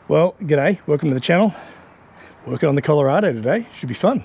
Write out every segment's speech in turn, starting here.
Well, g'day, welcome to the channel. Working on the Colorado today, should be fun.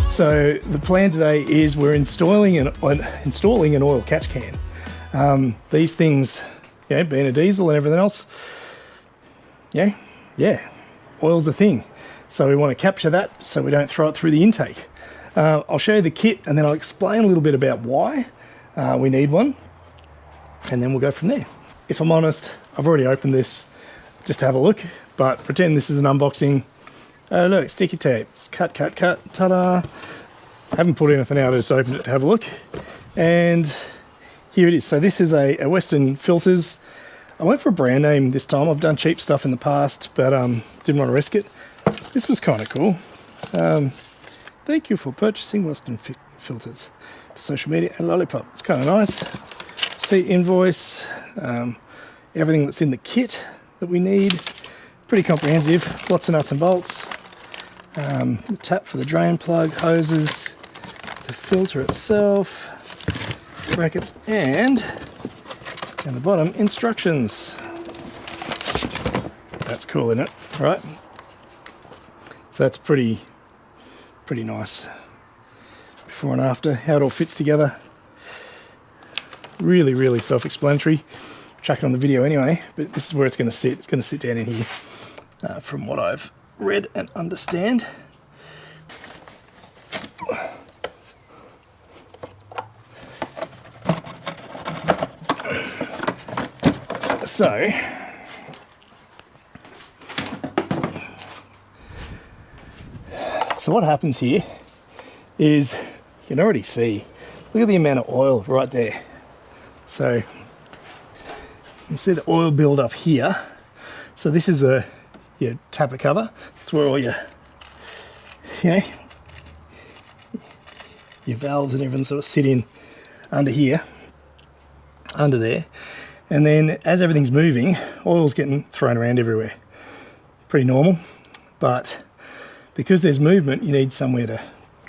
So the plan today is we're installing an oil catch can. These things, being a diesel and everything else, oil's a thing. So we want to capture that so we don't throw it through the intake. I'll show you the kit and then I'll explain a little bit about why we need one, and then we'll go from there. If I'm honest, I've already opened this just to have a look, but pretend this is an unboxing. Oh look, sticky tape, cut, ta-da. Haven't pulled anything out, I just opened it to have a look. And here it is. So this is a Western Filters. I went for a brand name this time. I've done cheap stuff in the past, but didn't want to risk it. This was kind of cool. Thank you for purchasing Western Filters for social media and lollipop. It's kind of nice. See, invoice, everything that's in the kit that we need. Pretty comprehensive, lots of nuts and bolts, the tap for the drain plug, hoses, the filter itself, brackets, and down the bottom, instructions. That's cool, isn't it? Right? So that's pretty nice. Before and after, how it all fits together. Really self-explanatory. Chuck it on the video anyway, but this is where it's going to sit. It's going to sit down in here. From what I've read and understand. So what happens here is you can already see, look at the amount of oil right there. So you can see the oil build up here. So this is your tapper cover. It's where all your valves and everything sort of sit in under here, under there. And then as everything's moving, oil's getting thrown around everywhere. Pretty normal, but because there's movement, you need somewhere to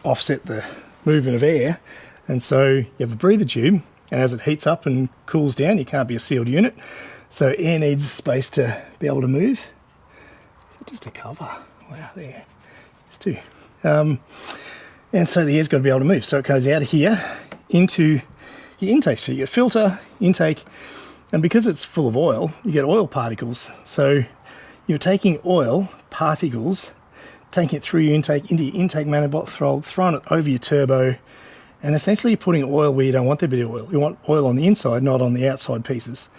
offset the movement of air. And so you have a breather tube, and as it heats up and cools down, you can't be a sealed unit. So air needs space to be able to move. Just a cover. Wow, there. It's two. And so the air's got to be able to move. So it goes out of here into your intake. So you get filter, intake, and because it's full of oil, you get oil particles. So you're taking oil particles, taking it through your intake, into your intake manifold, throwing it over your turbo, and essentially you're putting oil where you don't want there to be oil. You want oil on the inside, not on the outside pieces.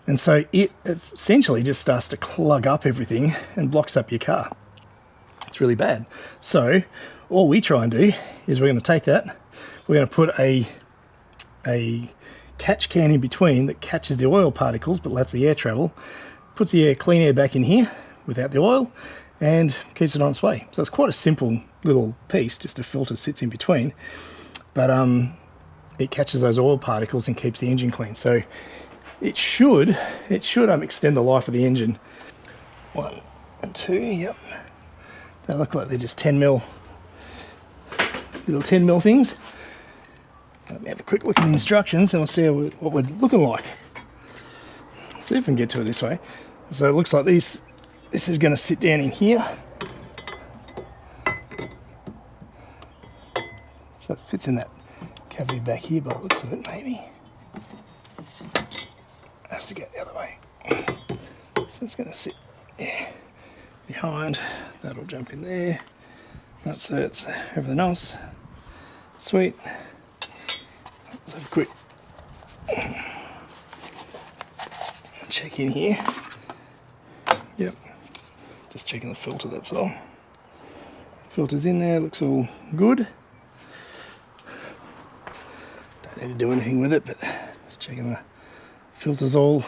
And so it essentially just starts to clog up everything and blocks up your car. It's really bad. So all we try and do is we're going to take that, we're going to put a catch can in between that catches the oil particles but lets the air travel, puts the clean air back in here without the oil, and keeps it on its way. So it's quite a simple little piece, just a filter sits in between, but it catches those oil particles and keeps the engine clean. So it should extend the life of the engine. 1 and 2, yep. They look like they're just 10mm, little 10mm things. Let me have a quick look at the instructions and we'll see what we're looking like. Let's see if we can get to it this way. So it looks like this is going to sit down in here. So it fits in that cavity back here by the looks of it, maybe. Has to go the other way. So it's going to sit behind. That'll jump in there. That's it. Everything else. Sweet. Let's have a quick check in here. Yep. Just checking the filter, that's all. Filter's in there, looks all good. Don't need to do anything with it, but just checking the filter's all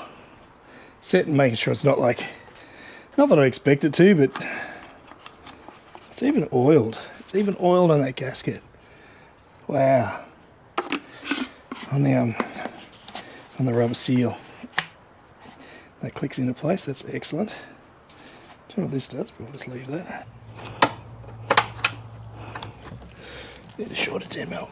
set and making sure it's not like, not that I expect it to, but it's even oiled. It's even oiled on that gasket. Wow. On the rubber seal. That clicks into place, that's excellent. Don't know what this does, but we'll just leave that. Need a shorter 10mm.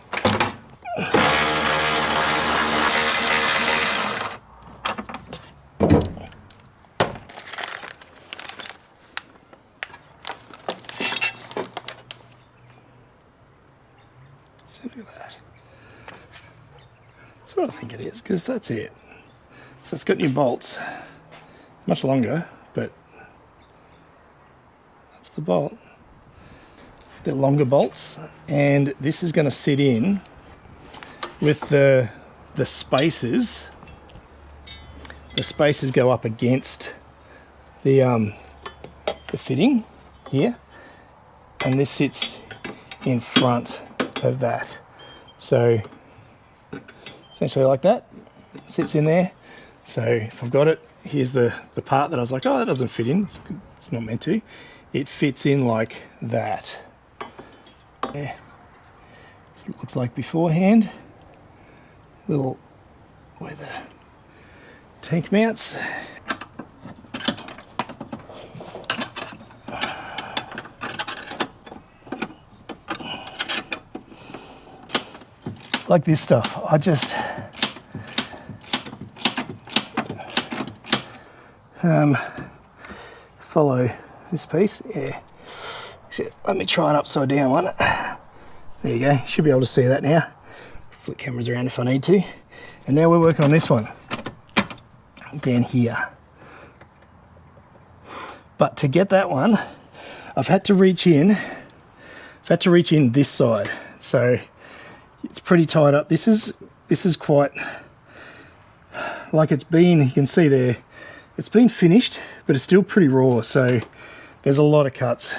So look at that. That's what I think it is, because if that's it. So it's got new bolts, much longer, but that's the bolt. They're longer bolts, and this is going to sit in with the spacers. The spacers go up against the fitting here, and this sits in front of that. So essentially like that, sits in there. So if I've got it, here's the part that I was like, oh, that doesn't fit in. It's not meant to. It fits in like that. Yeah. So it looks like beforehand. Little where the tank mounts. Like this stuff, I just follow this piece. Yeah. Let me try an upside down one. There you go. Should be able to see that now. Flip cameras around if I need to. And now we're working on this one down here. But to get that one, I've had to reach in. I've had to reach in this side. So it's pretty tied up. This is quite like it's been. You can see there. It's been finished, but it's still pretty raw. So there's a lot of cuts.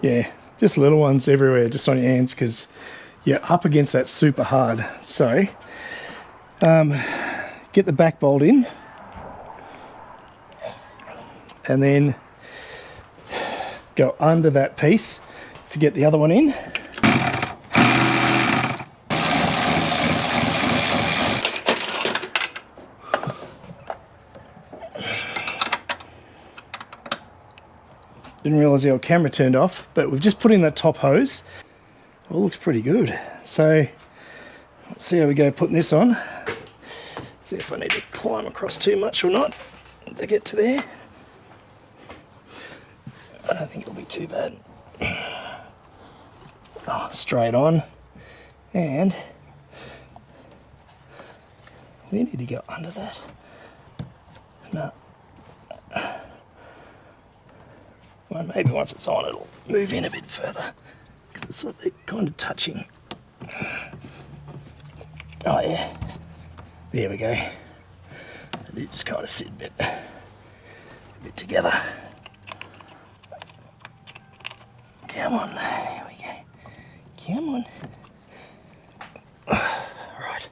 Yeah, just little ones everywhere, just on your hands, because you're up against that super hard. So get the back bolt in, and then go under that piece to get the other one in. Didn't realise our camera turned off, but we've just put in that top hose. Well, it looks pretty good. So let's see how we go putting this on. See if I need to climb across too much or not to get to there. I don't think it'll be too bad. Oh, straight on. And we need to go under that. No. Well, maybe once it's on, it'll move in a bit further, because it's like they're kind of touching. Oh yeah, there we go. They do just kind of sit a bit together. Come on, there we go. Come on. Right.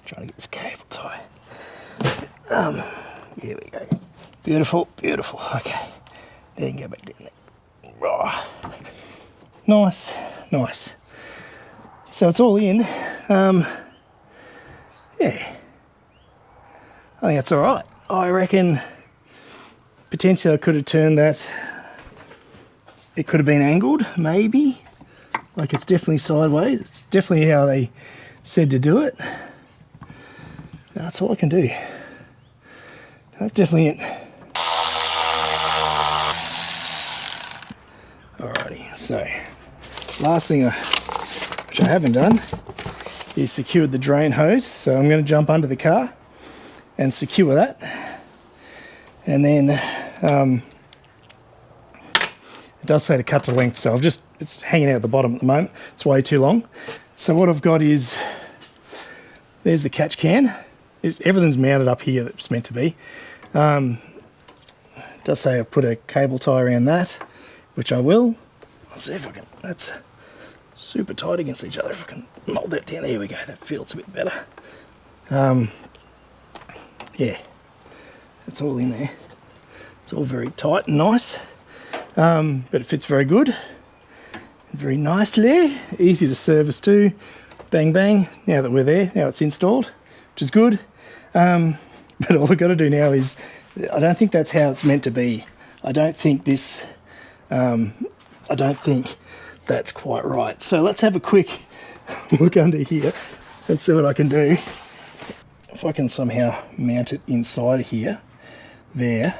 Trying to get this cable tie. Here we go. Beautiful, beautiful. Okay. Then go back down there. Oh. Nice, nice. So it's all in. Yeah. I think that's all right. I reckon potentially I could have turned that. It could have been angled, maybe. Like it's definitely sideways. It's definitely how they said to do it. That's all I can do. That's definitely it. Alrighty, so last thing which I haven't done is secured the drain hose. So I'm going to jump under the car and secure that. And then it does say to cut to length, so it's hanging out at the bottom at the moment. It's way too long. So what I've got is, there's the catch can. Everything's mounted up here that it's meant to be. It does say I put a cable tie around that, which I will. I'll see if I can. That's super tight against each other. If I can mold that down, there we go. That feels a bit better. Yeah, it's all in there. It's all very tight and nice, but it fits very good. very nicely. Easy to service too. Bang bang, now that we're there, now it's installed, which is good. But all I've got to do now is, I don't think that's how it's meant to be. I don't think this, I don't think that's quite right. So let's have a quick look under here and see what I can do. If I can somehow mount it inside here, there,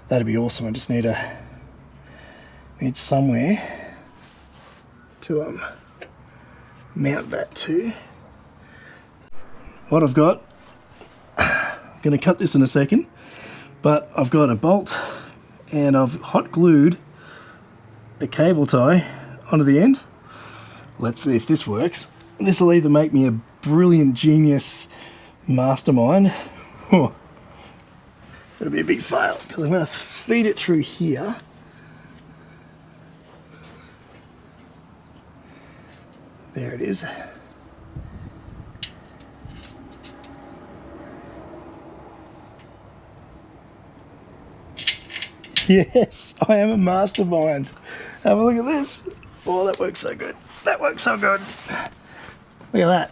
that'd be awesome. I just need somewhere to mount that to. What I've got, I'm going to cut this in a second, but I've got a bolt and I've hot glued a cable tie onto the end. Let's see if this works. This will either make me a brilliant genius mastermind, or it'll be a big fail, because I'm going to feed it through here. There it is. Yes, I am a mastermind. Have a look at this. Oh, that works so good. That works so good. Look at that.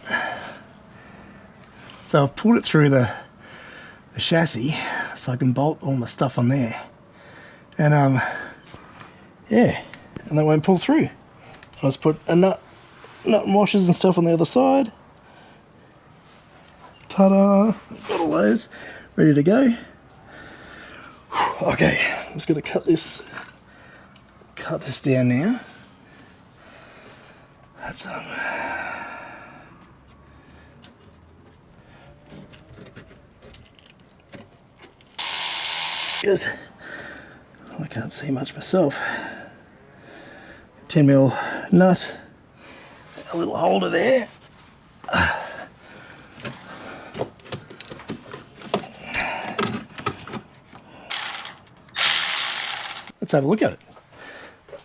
So I've pulled it through the chassis so I can bolt all my stuff on there. And yeah, and that won't pull through. I'll just put a nut and washers and stuff on the other side. Ta-da! Got all those ready to go. Okay, I'm just going to cut this down now. That's because I can't see much myself. 10mm nut, a little holder there. Let's have a look at it.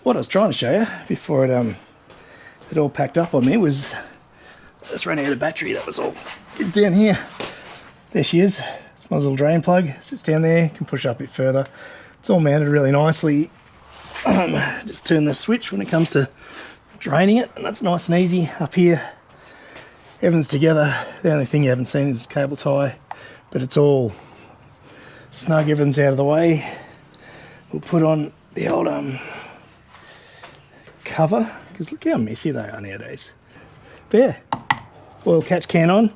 What I was trying to show you before it all packed up on me was I just ran out of battery, that was all. It's down here. There she is. It's my little drain plug. It sits down there, can push up a bit further. It's all mounted really nicely. Just turn the switch when it comes to draining it, and that's nice and easy. Up here, everything's together. The only thing you haven't seen is the cable tie, but it's all snug, everything's out of the way. We'll put on the old cover, because look how messy they are nowadays. But yeah, oil catch can on.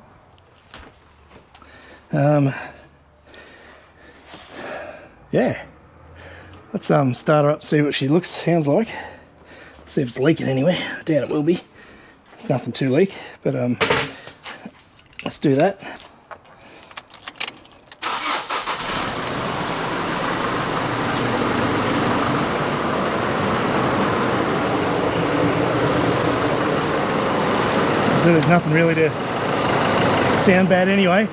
Yeah, let's start her up, see what she sounds like. See if it's leaking anywhere. I doubt it will be. It's nothing to leak, but let's do that. So there's nothing really to sound bad anyway.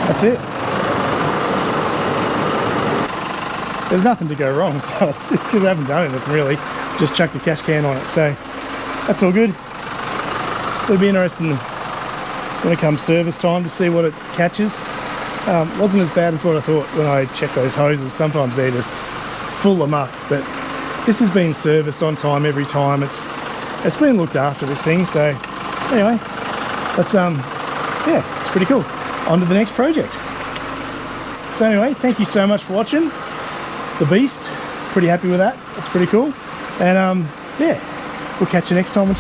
That's it. There's nothing to go wrong, so it's because I haven't done anything really. Just chucked a cash can on it, so that's all good. It'll be interesting when it comes service time to see what it catches. Wasn't as bad as what I thought when I checked those hoses. Sometimes they're just full of muck, but this has been serviced on time every time. It's been looked after, this thing. So anyway, that's yeah, it's pretty cool. On to the next project. So anyway, thank you so much for watching the beast. Pretty happy with that. That's pretty cool. And yeah, we'll catch you next time on